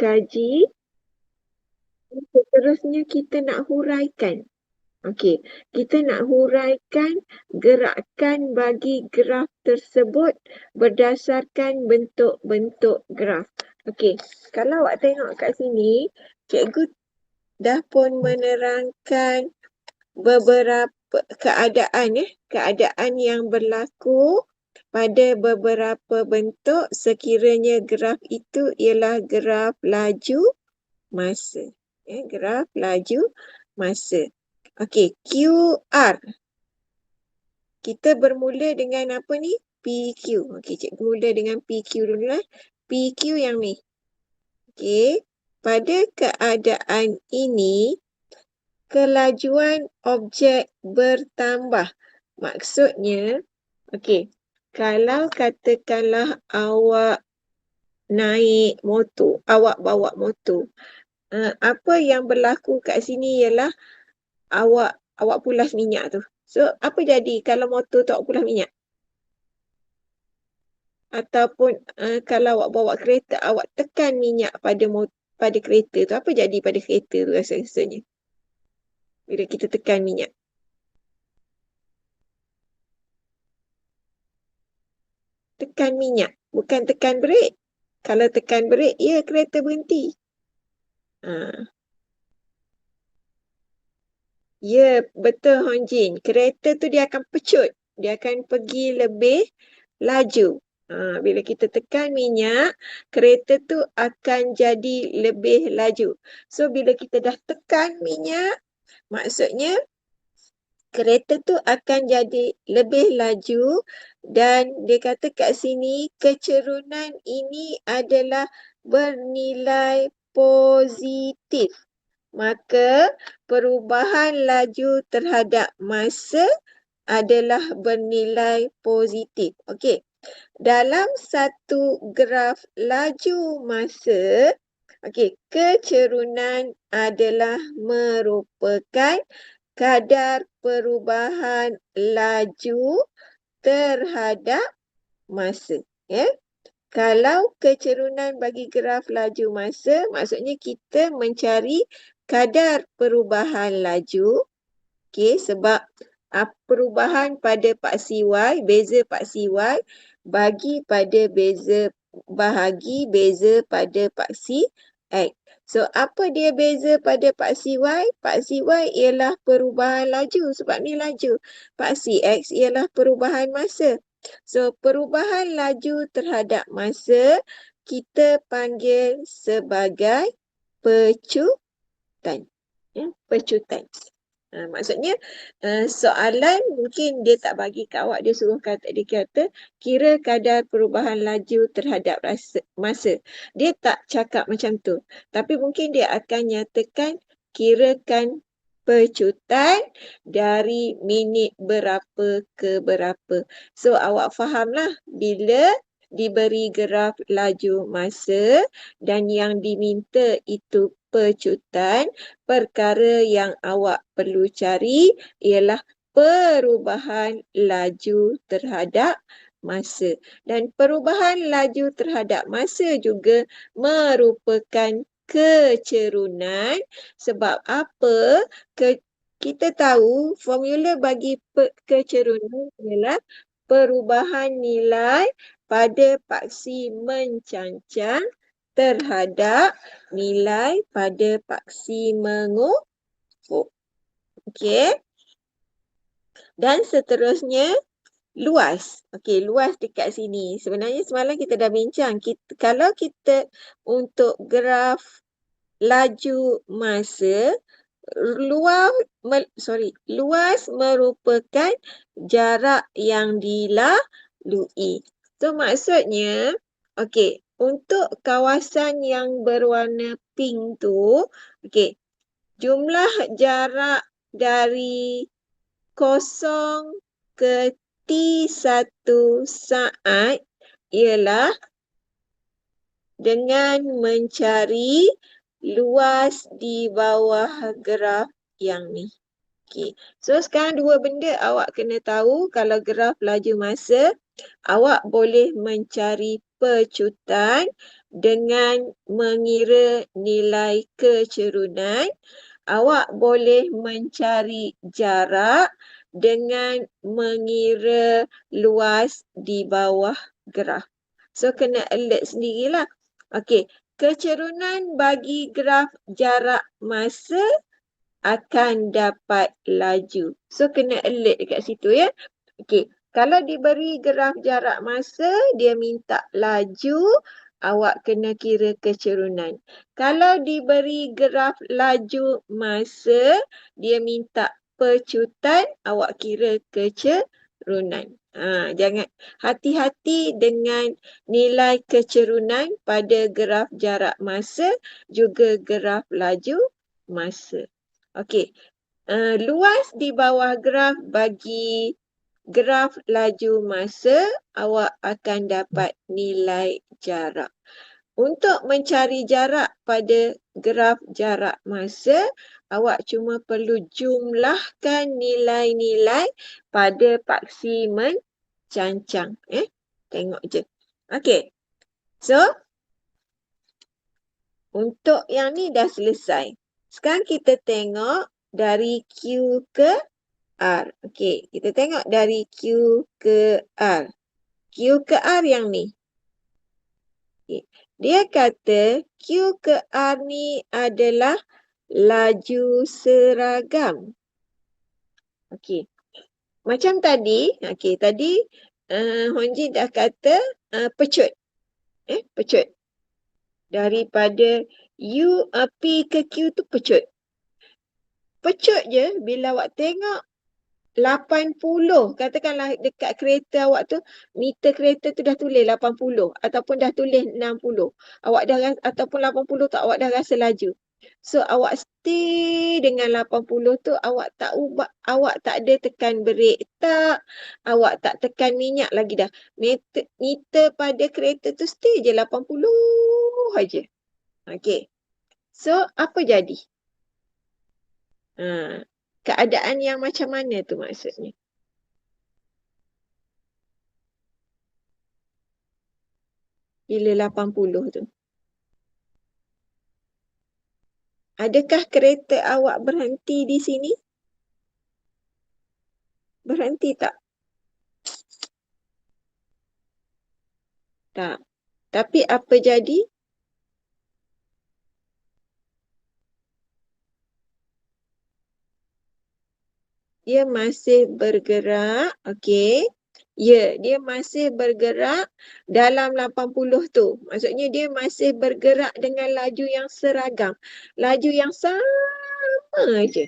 kaji. Seterusnya kita nak huraikan. Okey, kita nak huraikan gerakan bagi graf tersebut berdasarkan bentuk-bentuk graf. Okey, kalau awak tengok kat sini, cikgu dah pun menerangkan beberapa keadaan yang berlaku pada beberapa bentuk sekiranya graf itu ialah graf laju masa. Graf laju masa. Okey, QR. Kita bermula dengan apa ni? PQ. Okey, cikgu mula dengan PQ dulu lah. PQ yang ni. Okey, pada keadaan ini, kelajuan objek bertambah. Maksudnya, okey, kalau katakanlah awak naik motor, awak bawa motor, apa yang berlaku kat sini ialah awak pulas minyak tu. So, apa jadi kalau motor tu awak pulas minyak? Ataupun kalau awak bawa kereta, awak tekan minyak pada kereta tu, apa jadi pada kereta tu rasanya? Bila kita tekan minyak. Tekan minyak, bukan tekan brek. Kalau tekan brek, ya kereta berhenti. Ya, betul Hon Jin. Kereta tu dia akan pecut. Dia akan pergi lebih laju. Bila kita tekan minyak, kereta tu akan jadi lebih laju. So, bila kita dah tekan minyak, maksudnya kereta tu akan jadi lebih laju dan dia kata kat sini kecerunan ini adalah bernilai positif. Maka perubahan laju terhadap masa adalah bernilai positif. Okey. Dalam satu graf laju masa, okey, kecerunan adalah merupakan kadar perubahan laju terhadap masa. Ya. Kalau kecerunan bagi graf laju masa, maksudnya kita mencari kadar perubahan laju. Okey, sebab perubahan pada paksi Y, beza paksi Y bahagi pada paksi X. So, apa dia beza pada paksi Y? Paksi Y ialah perubahan laju sebab ni laju. Paksi X ialah perubahan masa. So, perubahan laju terhadap masa kita panggil sebagai pecutan. Pecutan. Maksudnya soalan mungkin dia tak bagi kat awak, dia suruh dia kata kira kadar perubahan laju terhadap masa. Dia tak cakap macam tu. Tapi mungkin dia akan nyatakan kirakan pecutan dari minit berapa ke berapa. So awak fahamlah bila diberi graf laju masa dan yang diminta itu pecutan, perkara yang awak perlu cari ialah perubahan laju terhadap masa. Dan perubahan laju terhadap masa juga merupakan kecerunan. Sebab apa? Kita tahu formula bagi kecerunan ialah perubahan nilai pada paksi mencancang terhadap nilai pada paksi mengufuk. Okey. Dan seterusnya, luas. Okey, luas dekat sini. Sebenarnya semalam kita dah bincang. Kalau kita untuk graf laju masa, luas merupakan jarak yang dilalui. So, maksudnya, okey, untuk kawasan yang berwarna pink tu, okey, jumlah jarak dari 0 ke T1 saat ialah dengan mencari luas di bawah graf yang ni. Okey. So sekarang dua benda awak kena tahu kalau graf laju masa, awak boleh mencari pecutan dengan mengira nilai kecerunan, awak boleh mencari jarak dengan mengira luas di bawah graf. So, kena alert sendirilah. Okey, kecerunan bagi graf jarak masa akan dapat laju. So, kena alert dekat situ ya. Okey, kalau diberi graf jarak masa, dia minta laju, awak kena kira kecerunan. Kalau diberi graf laju masa, dia minta pecutan, awak kira kecerunan. Jangan hati-hati dengan nilai kecerunan pada graf jarak masa juga graf laju masa. Okey, luas di bawah graf bagi graf laju masa, awak akan dapat nilai jarak. Untuk mencari jarak pada graf jarak masa, awak cuma perlu jumlahkan nilai-nilai pada paksi mencancang. Tengok je. Okey. So, untuk yang ni dah selesai. Sekarang kita tengok dari Q ke R. Okey, kita tengok dari Q ke R. Q ke R yang ni. Okay. Dia kata Q ke R ni adalah laju seragam. Okey. Macam tadi, tadi Honji dah kata pecut. Pecut. Daripada P ke Q tu pecut. Pecut je bila awak tengok 80, katakanlah dekat kereta awak tu, meter kereta tu dah tulis 80 ataupun dah tulis 60. Awak dah ataupun 80 tu awak dah rasa laju. So awak stay dengan 80 tu, awak tak ubah, awak tak ada tekan brek tak, awak tak tekan minyak lagi dah. Meter pada kereta tu stay je 80 aja. Okey. So apa jadi? Keadaan yang macam mana tu maksudnya? Bila 80 tu. Adakah kereta awak berhenti di sini? Berhenti tak? Tak. Tapi apa jadi? Dia masih bergerak, okey. Ya, dia masih bergerak dalam 80 tu. Maksudnya dia masih bergerak dengan laju yang seragam. Laju yang sama je.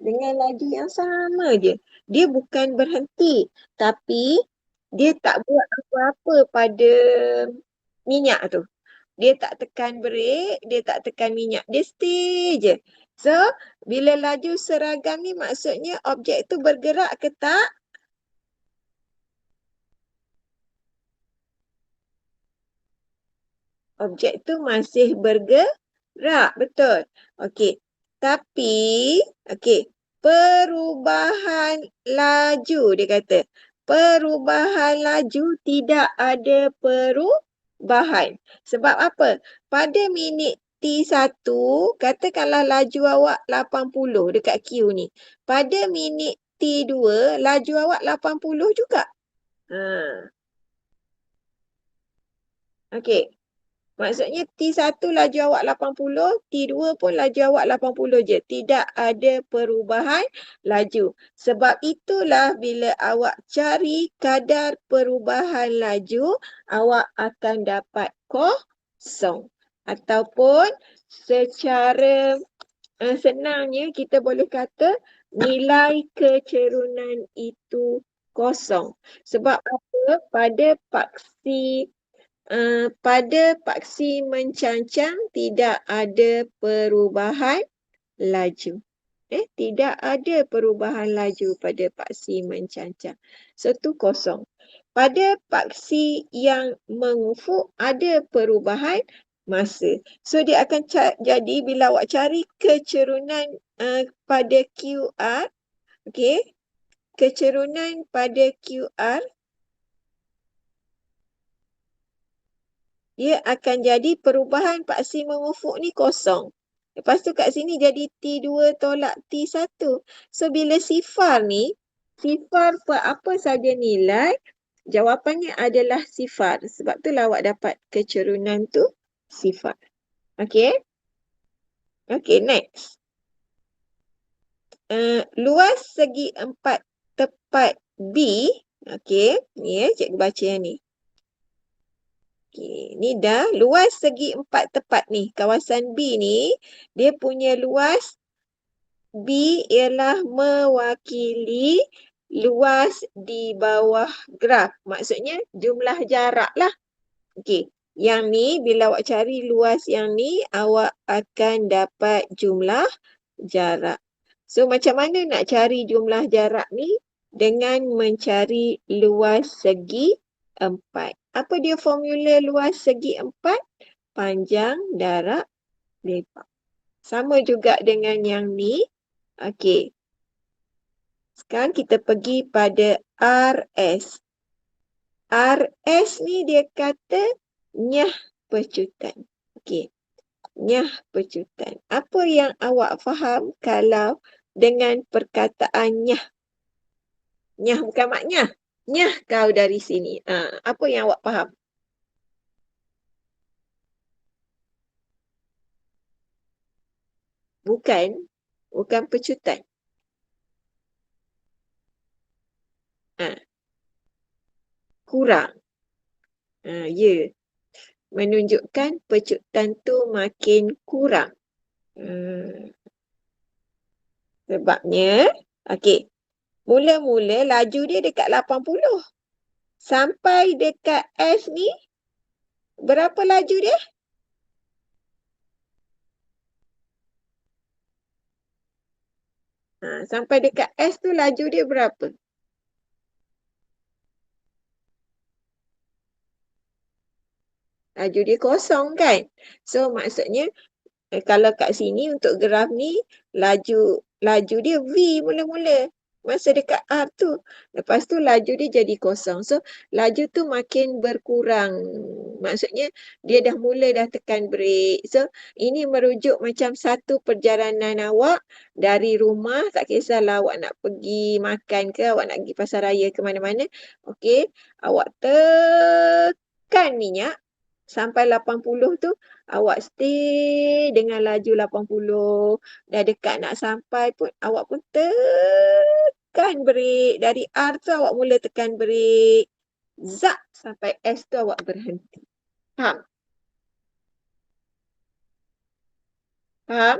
Dengan laju yang sama je. Dia bukan berhenti. Tapi dia tak buat apa-apa pada minyak tu. Dia tak tekan brek, dia tak tekan minyak. Dia stay je. So, bila laju seragam ni maksudnya objek tu bergerak ke tak? Objek tu masih bergerak, betul. Okey. Tapi, okey, perubahan laju dia kata. Perubahan laju tidak ada perubahan. Sebab apa? Pada minit T1, katakanlah laju awak 80 dekat Q ni. Pada minit T2, laju awak 80 juga. Okey. Maksudnya T1 laju awak 80, T2 pun laju awak 80 je. Tidak ada perubahan laju. Sebab itulah bila awak cari kadar perubahan laju, awak akan dapat kosong. Ataupun secara senangnya kita boleh kata nilai kecerunan itu kosong. Sebab apa? Pada paksi mencancang tidak ada perubahan laju. Tidak ada perubahan laju pada paksi mencancang. So, tu kosong. Pada paksi yang mengufuk ada perubahan masa. So, dia akan jadi bila awak cari kecerunan pada QR, okey, kecerunan pada QR dia akan jadi perubahan paksi mengufuk ni kosong. Lepas tu kat sini jadi T2 tolak T1. So bila sifar ni, sifar per apa saja nilai, jawapannya adalah sifar. Sebab tu awak dapat kecerunan tu sifar. Okay? Okay, next. Luas segi empat tepat B. Okay, ni cikgu baca yang ni. Okay, ni dah luas segi empat tepat ni. Kawasan B ni, dia punya luas B ialah mewakili luas di bawah graf. Maksudnya jumlah jarak lah. Okey, yang ni bila awak cari luas yang ni, awak akan dapat jumlah jarak. So macam mana nak cari jumlah jarak ni? Dengan mencari luas segi empat. Apa dia formula luas segi empat? Panjang darab lebar. Sama juga dengan yang ni. Okey. Sekarang kita pergi pada RS. RS ni dia kata nyah pecutan. Okey. Nyah pecutan. Apa yang awak faham kalau dengan perkataan nyah? Nyah bukan mak nyah. Nyah kau dari sini. Apa yang awak faham? Bukan. Bukan pecutan. Kurang. Ya. Menunjukkan pecutan tu makin kurang. Sebabnya, okey. Mula-mula laju dia dekat 80. Sampai dekat S ni, berapa laju dia? Sampai dekat S tu laju dia berapa? Laju dia kosong kan? So maksudnya kalau kat sini untuk graf ni laju dia V mula-mula. Masa dekat R tu. Lepas tu laju dia jadi kosong. So laju tu makin berkurang. Maksudnya dia dah mula dah tekan brake. So ini merujuk macam satu perjalanan awak dari rumah. Tak kisahlah awak nak pergi makan ke, awak nak pergi pasar raya ke mana-mana. Okey, awak tekan minyak. Sampai 80 tu, awak stay dengan laju 80. Dah dekat nak sampai pun, awak pun tekan brake. Dari R tu awak mula tekan brake. Zap sampai S tu awak berhenti. Faham? Faham?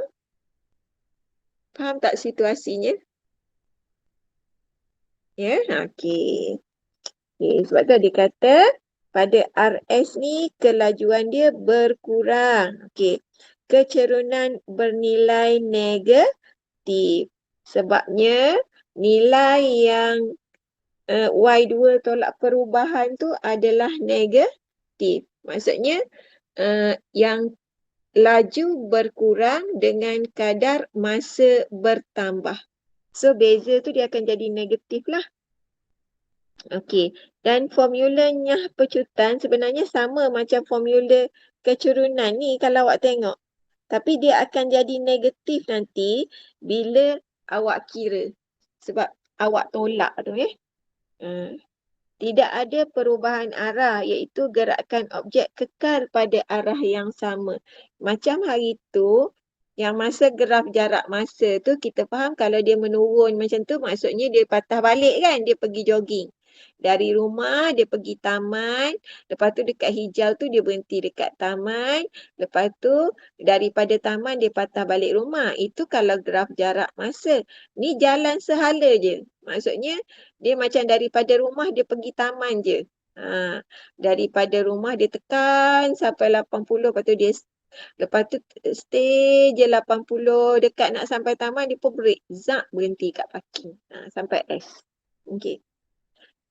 Faham tak situasinya? Ya, okey. Okay, sebab tu dia kata pada RS ni kelajuan dia berkurang. Okey. Kecerunan bernilai negatif. Sebabnya nilai yang Y2 tolak perubahan tu adalah negatif. Maksudnya yang laju berkurang dengan kadar masa bertambah. So beza tu dia akan jadi negatif lah. Okey, dan formulanya pecutan sebenarnya sama macam formula kecerunan ni kalau awak tengok. Tapi dia akan jadi negatif nanti bila awak kira. Sebab awak tolak tu Tidak ada perubahan arah iaitu gerakan objek kekal pada arah yang sama. Macam hari tu, yang masa graf jarak masa tu kita faham kalau dia menurun macam tu maksudnya dia patah balik kan, dia pergi jogging. Dari rumah dia pergi taman, lepas tu dekat hijau tu dia berhenti dekat taman, lepas tu daripada taman dia patah balik rumah. Itu kalau graf jarak masa. Ni jalan sehala je. Maksudnya dia macam daripada rumah dia pergi taman je. Daripada rumah dia tekan sampai 80, lepas tu stay je 80, dekat nak sampai taman dia pun break. Zap berhenti kat parking. Sampai S. Okey.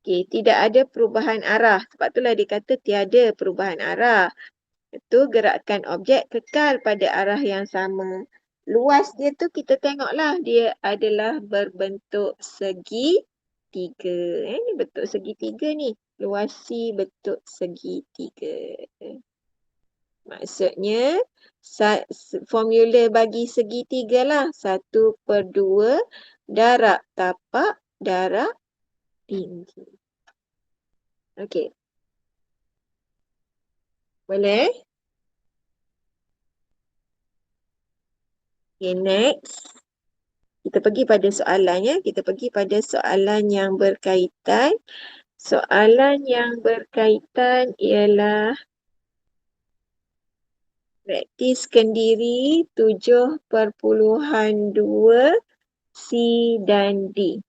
Okey, tidak ada perubahan arah. Sebab itulah dia kata tiada perubahan arah. Itu gerakan objek kekal pada arah yang sama. Luas dia tu kita tengoklah dia adalah berbentuk segitiga. Ini bentuk segitiga ni. Luas C bentuk segitiga. Maksudnya formula bagi segitiga lah. 1/2 darab tapak darab tinggi. Okey. Boleh? Okay, next. Kita pergi pada soalannya. Kita pergi pada soalan yang berkaitan. Soalan yang berkaitan ialah praktis kendiri 7/2 C dan D.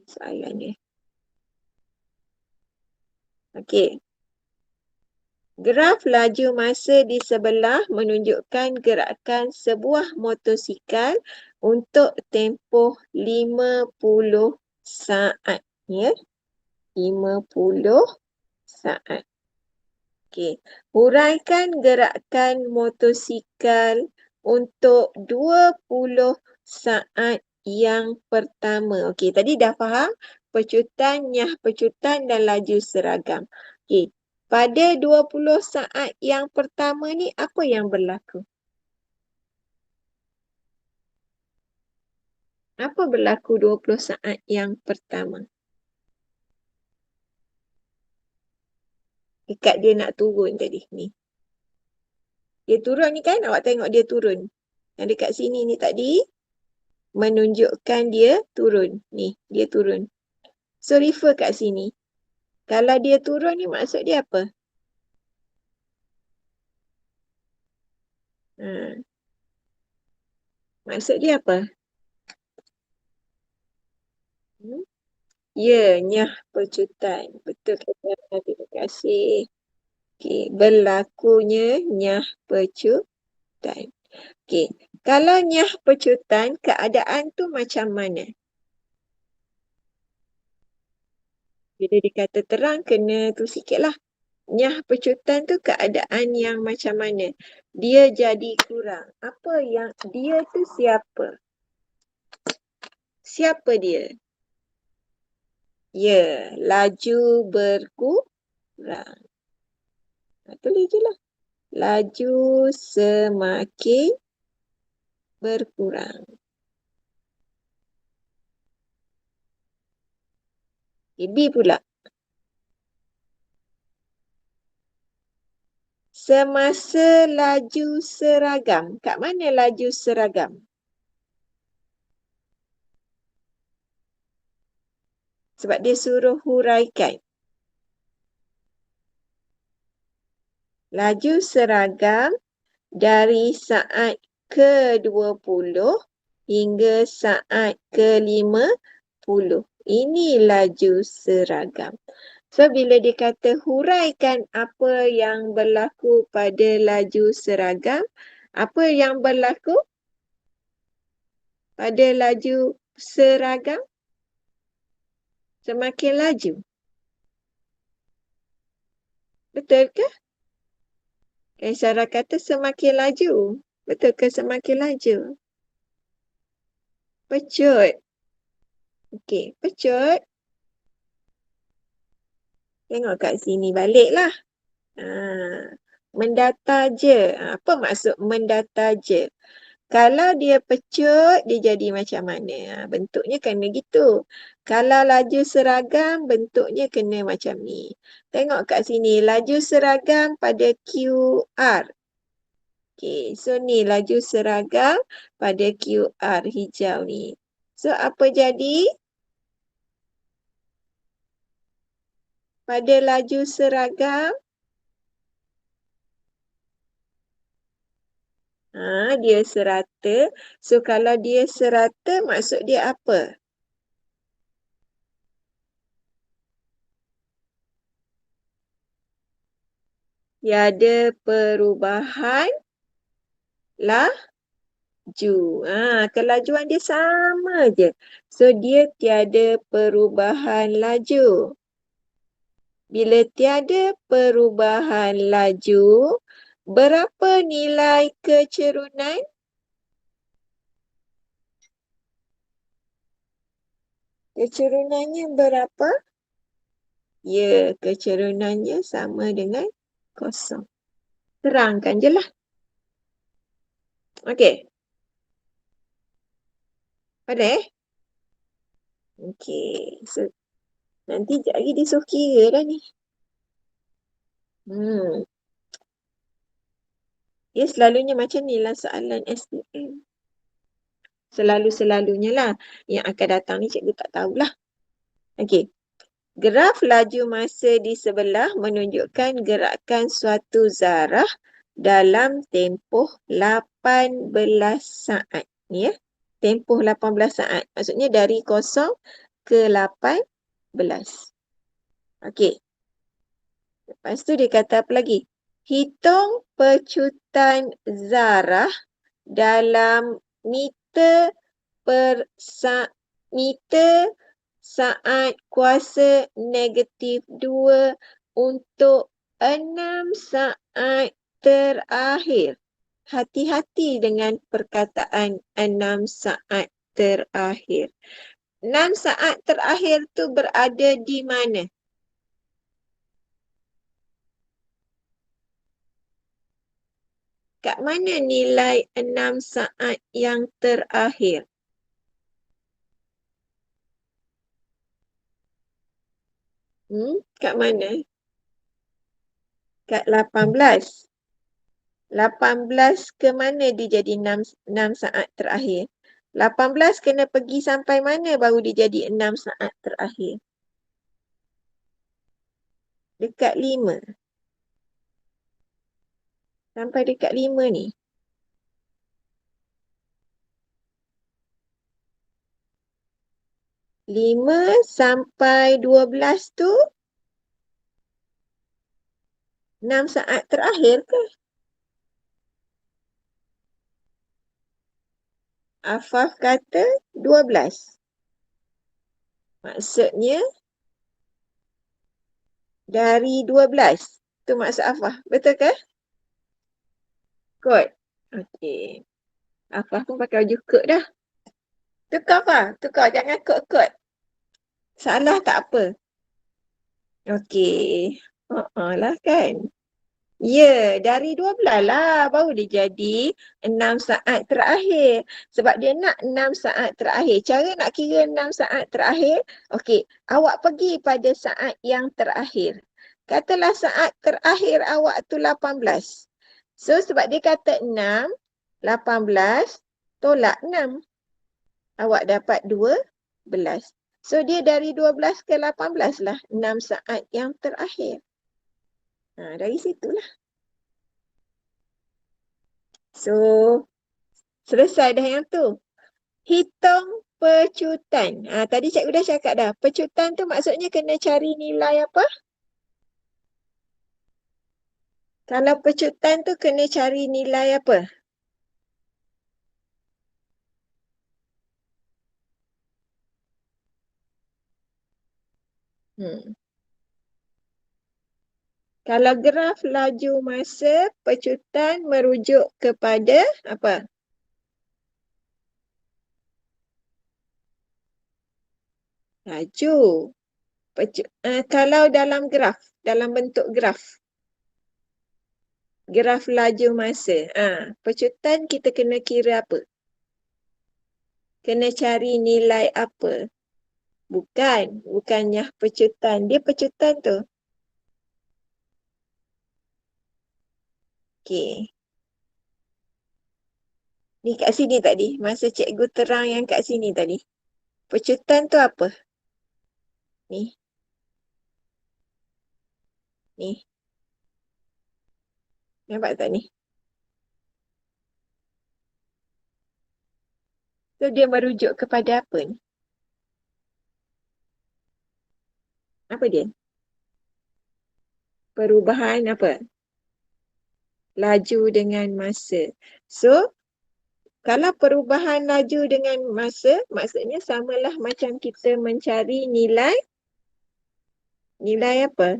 Soalannya. Okey. Graf laju masa di sebelah menunjukkan gerakan sebuah motosikal untuk tempoh 50 saat. Ya, 50 saat. Okey. Huraikan gerakan motosikal untuk 20 saat yang pertama. Okey, tadi dah faham pecutan, nyah pecutan dan laju seragam. Okey, pada 20 saat yang pertama ni apa yang berlaku? Apa berlaku 20 saat yang pertama? Dekat dia nak turun tadi ni. Dia turun ni kan, awak tengok dia turun. Yang dekat sini ni tadi menunjukkan dia turun. Ni, dia turun. So, refer kat sini. Kalau dia turun ni maksud dia apa? Ha. Maksud dia apa? Hmm? Ya, nyah pecutan. Betul kata. Terima kasih. Okey, berlakunya nyah pecutan. Okey, kalau nyah pecutan, keadaan tu macam mana? Bila dikata terang, kena tu sikit lah. Nyah pecutan tu keadaan yang macam mana? Dia jadi kurang. Apa yang dia tu siapa? Siapa dia? Ya, laju berkurang. Tulis je lah. Laju semakin berkurang. B pula. Semasa laju seragam. Kat mana laju seragam? Sebab dia suruh huraikan. Laju seragam dari saat ke-20 hingga saat ke-50. Ini laju seragam. So, bila dikata huraikan apa yang berlaku pada laju seragam, apa yang berlaku pada laju seragam? Semakin laju. Betul ke? Syarah kata semakin laju. Betul ke semakin laju? Pecut. Okey, pecut. Tengok kat sini baliklah. Mendata je. Apa maksud mendata je? Kalau dia pecut, dia jadi macam mana? Bentuknya kena gitu. Kalau laju seragam, bentuknya kena macam ni. Tengok kat sini, laju seragam pada QR. Okay, so ni laju seragam pada QR hijau ni. So, apa jadi? Pada laju seragam, dia serata. So, kalau dia serata, maksud dia apa? Tiada perubahan laju. Kelajuan dia sama je. So, dia tiada perubahan laju. Bila tiada perubahan laju, berapa nilai kecerunan? Kecerunannya berapa? Ya, kecerunannya sama dengan kosong. Terangkan je lah. Okey. Ada Okey. So, nanti sekejap lagi dia suruh kira dah ni. Hmm. Dia selalunya macam ni lah soalan SPM. Selalu-selalunya lah. Yang akan datang ni cikgu tak tahulah. Okey. Graf laju masa di sebelah menunjukkan gerakan suatu zarah dalam tempoh 18 saat. Ni ya. Tempoh 18 saat. Maksudnya dari 0 ke 18. Okey. Lepas tu dia kata apa lagi? Hitung pecutan zarah dalam meter per meter saat kuasa -2 untuk 6 saat terakhir. Hati-hati dengan perkataan 6 saat terakhir. 6 saat terakhir tu berada di mana? Kat mana nilai 6 saat yang terakhir? Kat mana? Kat 18. 18 ke mana dia jadi 6 saat terakhir? 18 kena pergi sampai mana baru dia jadi 6 saat terakhir? Dekat 5. Sampai dekat 5 ni. 5 sampai 12 tu 6 saat terakhir ke? Afaf kata 12. Maksudnya dari 12. Tu maksud Afaf. Betul ke? Kot. Okey. Afaf pun pakai baju kot dah. Tukar Afaf. Tukar. Jangan kot-kot. Salah tak apa. Okey. Lah kan. Ya, dari 12 lah baru dia jadi 6 saat terakhir. Sebab dia nak 6 saat terakhir. Cara nak kira 6 saat terakhir, okey, awak pergi pada saat yang terakhir. Katalah saat terakhir awak tu 18. So, sebab dia kata 6, 18, tolak 6. Awak dapat 12. So, dia dari 12 ke 18 lah 6 saat yang terakhir. Dari situlah. So, selesai dah yang tu. Hitung pecutan. Tadi cikgu dah cakap dah. Pecutan tu maksudnya kena cari nilai apa? Kalau pecutan tu kena cari nilai apa? Hmm. Kalau graf laju masa, pecutan merujuk kepada apa? Laju. Kalau dalam graf, dalam bentuk graf. Graf laju masa. Pecutan kita kena kira apa? Kena cari nilai apa? Bukannya pecutan. Dia pecutan tu. Okey. Ni kat sini tadi. Masa cikgu terang yang kat sini tadi. Pecutan tu apa? Ni. Ni. Nampak tak ni? So dia merujuk kepada apa ni? Apa dia? Perubahan apa? Laju dengan masa. So, kalau perubahan laju dengan masa, maksudnya samalah macam kita mencari nilai. Nilai apa?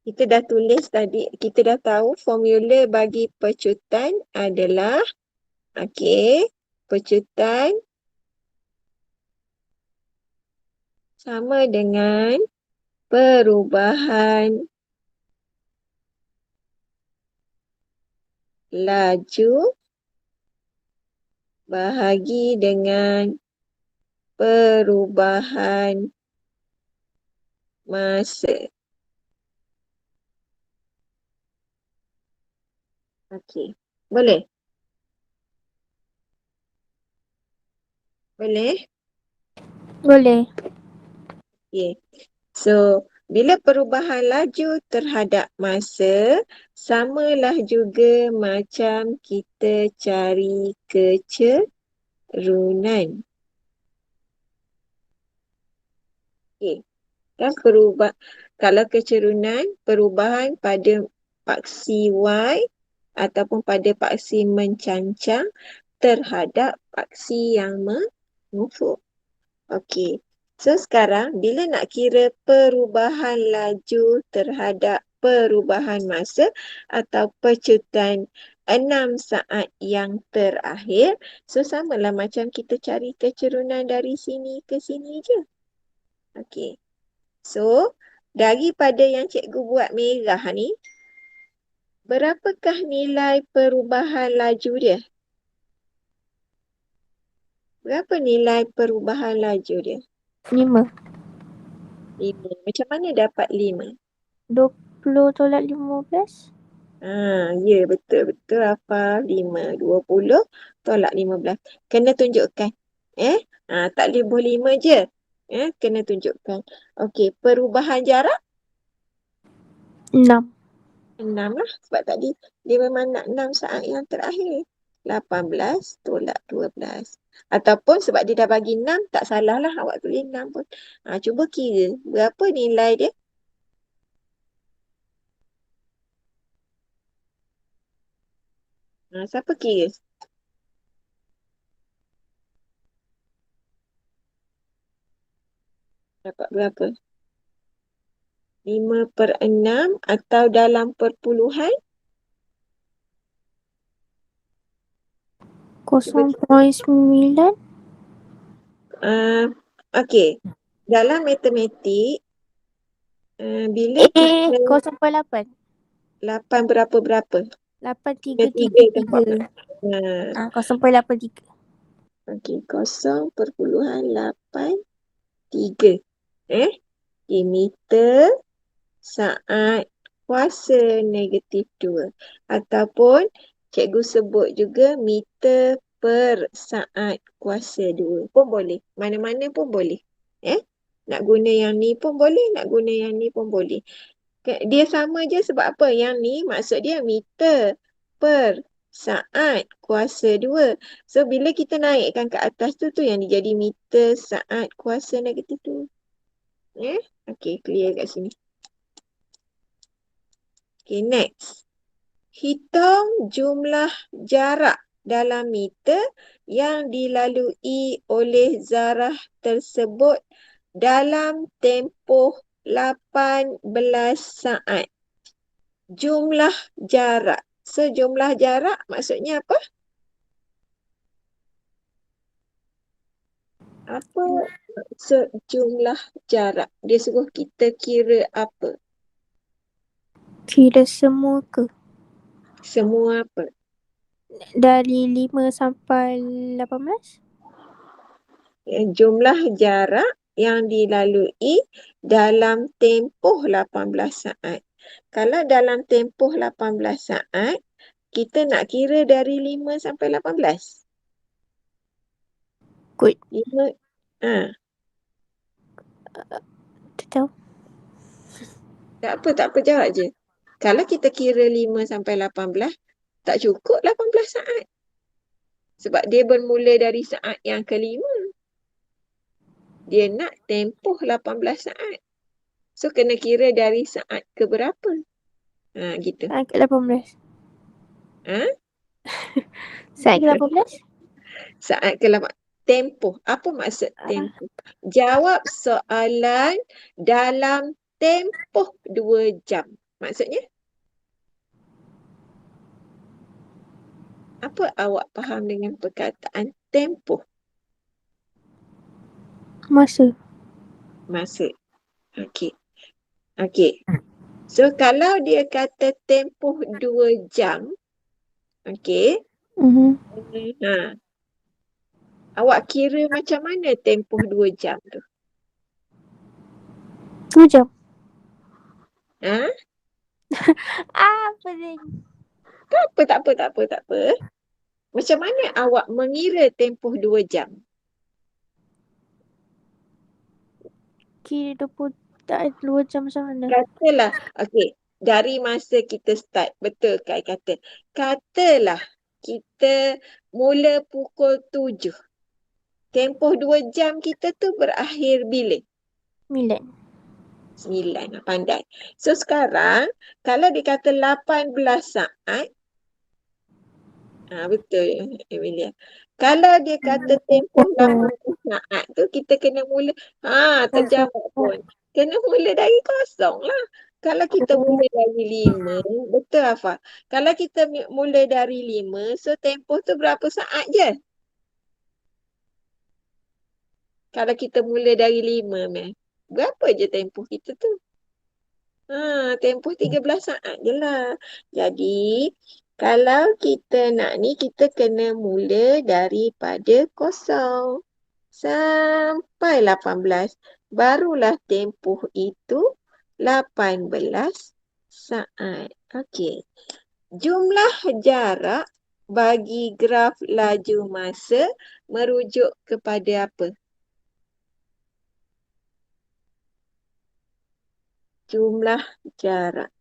Kita dah tulis tadi, kita dah tahu formula bagi pecutan adalah, okey, pecutan sama dengan perubahan laju bahagi dengan perubahan masa. Okey. Boleh? Boleh? Boleh. Okey. So, bila perubahan laju terhadap masa, samalah juga macam kita cari kecerunan. Okey. Dan kalau kecerunan, perubahan pada paksi Y ataupun pada paksi mencancang terhadap paksi yang mengufuk. Okey. So sekarang bila nak kira perubahan laju terhadap perubahan masa atau pecutan 6 saat yang terakhir, so samalah macam kita cari kecerunan dari sini ke sini je. Okey. So daripada yang cikgu buat merah ni, berapakah nilai perubahan laju dia? Berapa nilai perubahan laju dia? 5. 5. Macam mana dapat 5? 20 tolak 15. Ya, betul-betul hafal 5. 20 tolak 15. Kena tunjukkan. Tak boleh 5 je. Kena tunjukkan. Okey, perubahan jarak 6. 6 lah. Sebab tadi dia memang nak 6 saat yang terakhir. 18 tolak 12. Ataupun sebab dia dah bagi 6, tak salah lah awak tulis 6 pun. Cuba kira. Berapa nilai dia? Siapa kira? Dapat berapa? 5/6 atau dalam perpuluhan? 0.9. Okey. Dalam matematik, bila kita 0.8. 8 berapa-berapa? 3 ke 14? 8.333. 0.83. Okey, 0.83. Meter saat kuasa -2. Ataupun cikgu sebut juga meter per saat kuasa 2 pun boleh. Mana-mana pun boleh. Nak guna yang ni pun boleh, nak guna yang ni pun boleh. Dia sama je sebab apa? Yang ni maksud dia meter per saat kuasa 2. So, bila kita naikkan ke atas tu yang dia jadi meter saat kuasa -2. Okey, clear kat sini. Okay, next. Hitung jumlah jarak dalam meter yang dilalui oleh zarah tersebut dalam tempoh 18 saat. Jumlah jarak. So, jumlah jarak maksudnya apa? Apa maksud jumlah jarak? Dia suruh kita kira apa? Kira semua ke? Semua apa? Dari 5 sampai 18. Jumlah jarak yang dilalui dalam tempoh 18 saat. Kalau dalam tempoh 18 saat, kita nak kira dari 5 sampai 18. Good. 5, Tak tahu. tak apa, jawab je. Kalau kita kira 5 sampai 18, tak cukup 18 saat. Sebab dia bermula dari saat yang kelima. Dia nak tempoh 18 saat. So, kena kira dari saat ke berapa. Gitu. Saat ke 18. Ha? Saat ke 18. Saat ke-8. Tempoh. Apa maksud tempoh? Jawab soalan dalam tempoh 2 jam. Maksudnya? Apa awak faham dengan perkataan tempoh? Masa. masa. Okey. Okey. So kalau dia kata tempoh 2 jam, okey. Ha. Awak kira macam mana tempoh 2 jam tu? 2 jam. Ha? Apa ni? Tak apa. Macam mana awak mengira tempoh 2 jam? Kira 20 tak 2 jam macam mana? Katalah, okey, dari masa kita start, betul Kai kata. Katalah kita mula pukul 7. Tempoh 2 jam kita tu berakhir bila? 9. 9, pandai. So sekarang, kalau dia kata 18 saat, betul Emilia. Kalau dia kata tempoh 18 saat tu, kita kena mula, terjawab pun. Kena mula dari kosong lah. Kalau kita mula dari 5, betul Afah? Kalau kita mula dari 5, so tempoh tu berapa saat je? Kalau kita mula dari 5, Mel. Berapa je tempoh kita tu? Tempoh 13 saat je lah. Jadi, kalau kita nak ni, kita kena mula daripada kosong sampai 18. Barulah tempoh itu 18 saat. Okey. Jumlah jarak bagi graf laju masa merujuk kepada apa? Jumlah jarak.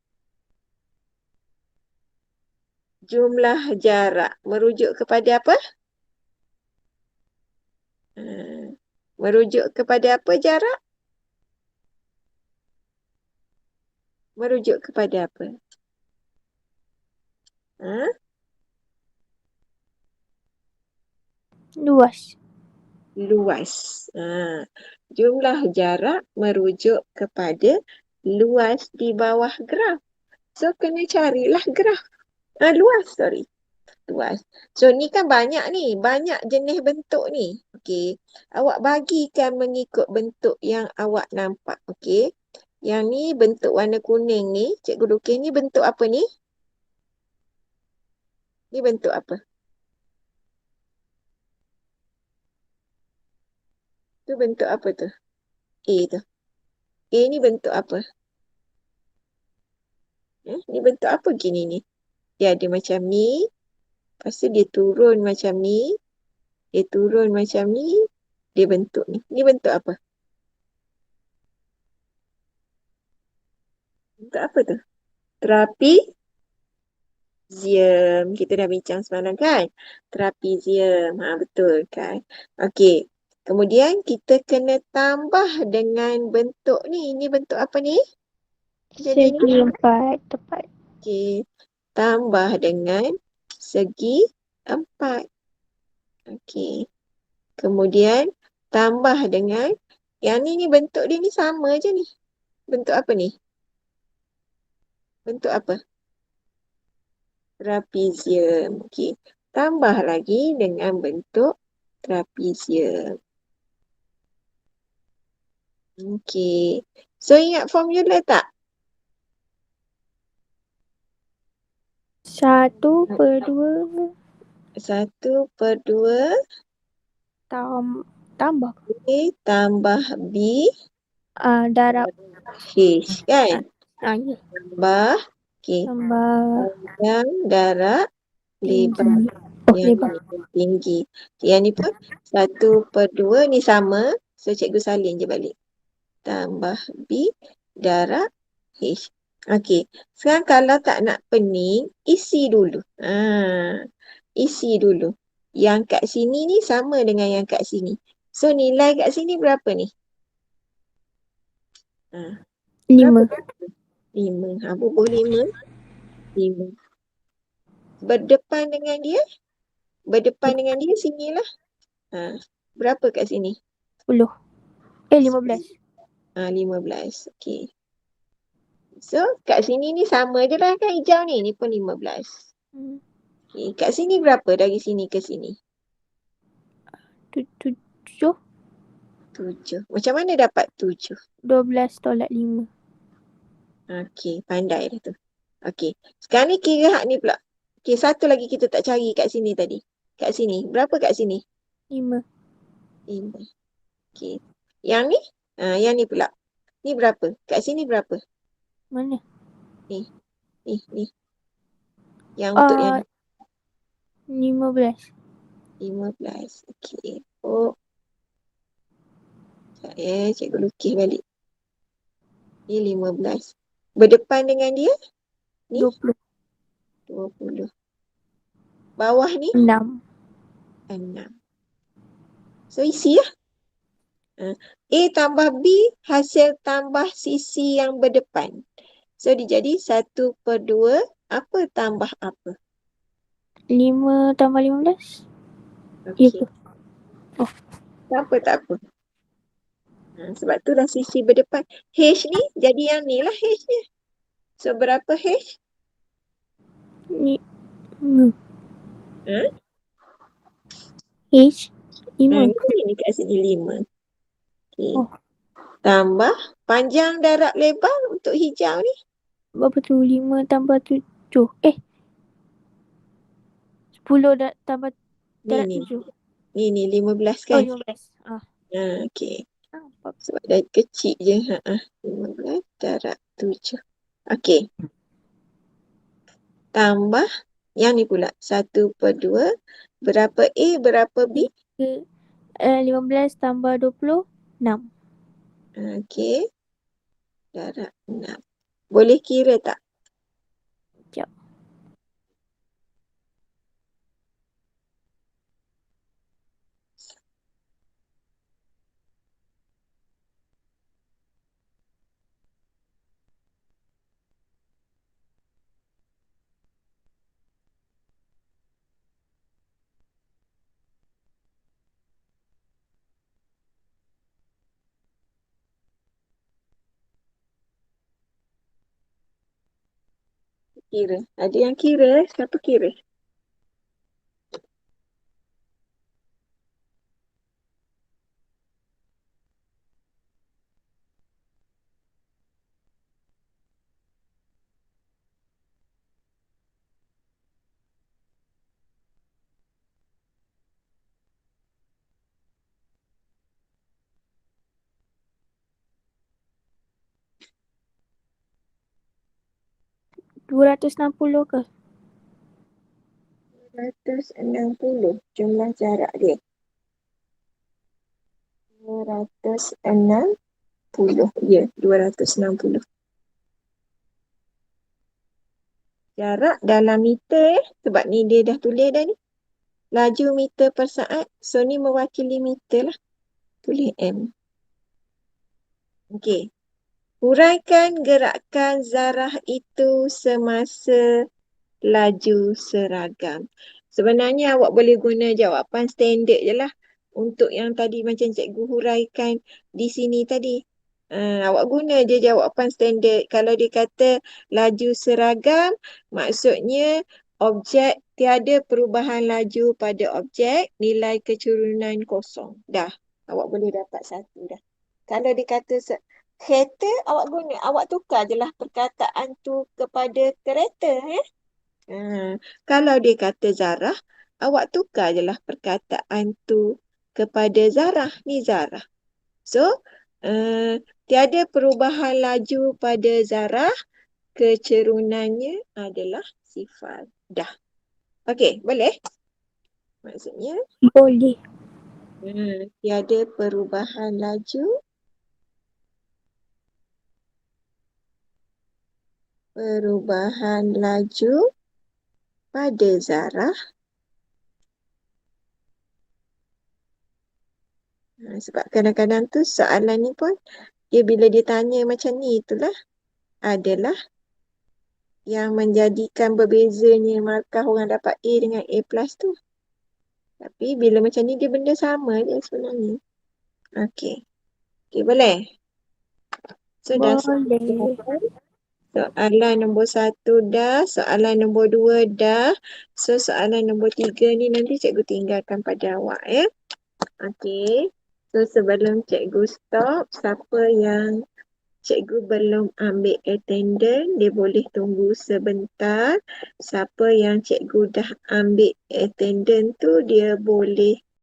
Jumlah jarak merujuk kepada apa? Merujuk kepada apa jarak? Merujuk kepada apa? Luas. Luas. Jumlah jarak merujuk kepada luas di bawah graf. So, kena carilah graf. Luas, sorry. Luas. So, ni kan banyak ni. Banyak jenis bentuk ni. Okey. Awak bagikan mengikut bentuk yang awak nampak. Okey. Yang ni bentuk warna kuning ni. Cikgu Rukin ni bentuk apa ni? Ni bentuk apa? Tu bentuk apa tu? A tu. A ni bentuk apa? Ni bentuk apa gini ni? Dia ada macam ni. Lepas tu dia turun macam ni. Dia turun macam ni. Dia bentuk ni. Ni bentuk apa? Bentuk apa tu? Trapezium. Kita dah bincang semalam kan? Trapezium. Betul kan? Okey. Kemudian kita kena tambah dengan bentuk ni. Ni bentuk apa ni? Segi 4 tepat. Okey. Tambah dengan segi 4. Okey. Kemudian tambah dengan yang ni bentuk dia ni sama je ni. Bentuk apa ni? Bentuk apa? Trapezium. Okey. Tambah lagi dengan bentuk trapezium. Okey. So ingat formula tak? 1/2 1/2 tambah A tambah B darab H kan? ya. Tambah Tambah panjang darab lebar tinggi. yang Lebar. tinggi. Yang ni pun 1/2 ni sama. So cikgu salin je balik. Tambah B darab H. Okey. Sekarang kalau tak nak pening, isi dulu. Isi dulu. Yang kat sini ni sama dengan yang kat sini. So nilai kat sini berapa ni? 5. 5. Bubuh 5. 5. Berdepan dengan dia? Berdepan dengan dia sinilah. Berapa kat sini? 10. 15. 15. Okey. So, kat sini ni sama je lah kan hijau ni. Ni pun 15. Okay. Kat sini berapa dari sini ke sini? 7. 7. Macam mana dapat 7? 12 tolak 5. Okey, pandai dah tu. Okey. Sekarang ni kira hak ni pula. Okey, satu lagi kita tak cari kat sini tadi. Kat sini. Berapa kat sini? 5. 5. Okey. Yang ni? Yang ni pula. Ni berapa? Kat sini berapa? Mana? Ni. Ni. Yang untuk yang 15. 15. Okey. Oh, sekejap cikgu lukis balik. Ni 15. Berdepan dengan dia? Ni? 20. 20. Bawah ni? 6. 6. So, isi lah. A tambah B hasil tambah sisi yang berdepan. So, dia jadi 1/2. Apa tambah apa? 5 tambah 15. Ya Okey. ke? Oh. Tak apa. Sebab tu dah sisi berdepan. H ni jadi yang ni lah H ni. So, berapa H? Ni. Ha? H. 5. Ni kat sini 5. Okey. Oh. Tambah panjang darab lebar untuk hijau ni. Berapa tu? 5 tambah 7. 10 tambah darab Ni. 7. Ni 15 Oh, kan? 15. Okey. Nampak. Sebab dah kecil je. 15 darab 7. Okey. Tambah yang ni pula. 1/2. Berapa A, berapa B? 15 tambah 20. 6. Okey. Darab 6. Boleh kira tak? Sekejap. Kira. Ada yang kira. Siapa kira? $260 ke? 260 jumlah jarak dia. 260. Ya, 260. Jarak dalam meter sebab ni dia dah tulis dah ni. Laju meter per saat. So ni mewakili meter lah. Tulis M. Okey. Huraikan gerakan zarah itu semasa laju seragam. Sebenarnya awak boleh guna jawapan standard je lah. Untuk yang tadi macam cikgu huraikan di sini tadi. Awak guna je jawapan standard. Kalau dia kata laju seragam, maksudnya objek tiada perubahan laju pada objek, nilai kecurunan kosong. Dah, awak boleh dapat 1 dah. Kalau dia kata kereta, awak tukar je lah perkataan tu kepada kereta. Kalau dia kata zarah, awak tukar je lah perkataan tu kepada zarah. Ni zarah. So, tiada perubahan laju pada zarah, kecerunannya adalah sifar. Dah. Okey, boleh? Maksudnya, Boleh. tiada perubahan laju pada zarah. Sebab kadang-kadang tu soalan ni pun dia bila dia tanya macam ni itulah adalah yang menjadikan berbezanya markah orang dapat A dengan A plus tu. Tapi bila macam ni dia benda sama je sebenarnya. Okey. Okey, boleh? So dah Boleh. soalan nombor 1 dah, soalan nombor 2 dah. So soalan nombor 3 ni nanti cikgu tinggalkan pada awak ya. Okey. So sebelum cikgu stop, siapa yang cikgu belum ambil attendance, dia boleh tunggu sebentar. Siapa yang cikgu dah ambil attendance tu, dia boleh